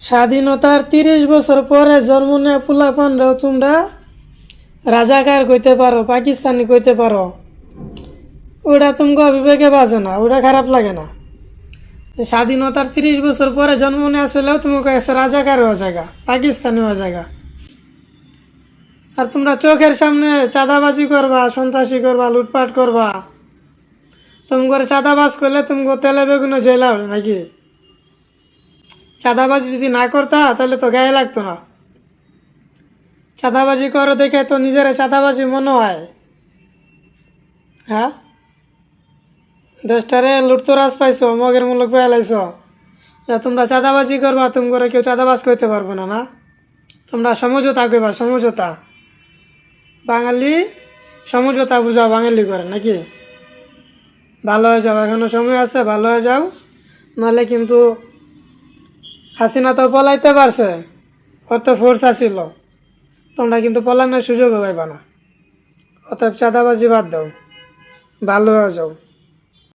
স্বাধীনতার 30 বছর পরে জন্ম নেওয়া পোলাপানরাও তোমরা রাজাকার কইতে পারো, পাকিস্তানি কইতে পারো। ওটা তোমাকে বিবেকে বাজে না, ওটা খারাপ লাগে না। স্বাধীনতার 30 বছর পরে জন্ম নেওয়া ছেলেও তোমাকে এসে রাজাকার হওয়া জায়গা, পাকিস্তানি হওয়া জায়গা। আর তোমরা চোখের সামনে চাঁদাবাজি করবা, সন্ত্রাসী করবা, লুটপাট করবা। তুমি করে চাঁদাবাজ করলে তুমি তেলে বেগুনে জেলা হবে নাকি? চাঁদাবাজি যদি না করতা তাহলে তো গায়ে লাগতো না। চাঁদাবাজি করো দেখে তো নিজের চাঁদাবাজি মনে হয়। হ্যাঁ, দেশটারে লুটতরাজ পাইছো, মগের মুলক পেলাইছ। তোমরা চাঁদাবাজি করবা, তুমি করে কেউ চাঁদাবাজ করতে পারবো না। না, তোমরা সমঝোতা করবা, সমঝোতা। বাঙালি সমঝোতা বুঝাও, বাঙালি করে নাকি? ভালো হয়ে যাও, এখনো সময় আছে, ভালো হয়ে যাও। নাহলে কিন্তু হাসিনা তো পলাইতে পারছে, ওর তো ফোর্স আসিল। তোমরা কিন্তু পলানোর সুযোগও পাইবা না। অতএব চাঁদাবাজি বাদ দাও, ভালো হয়ে যাও।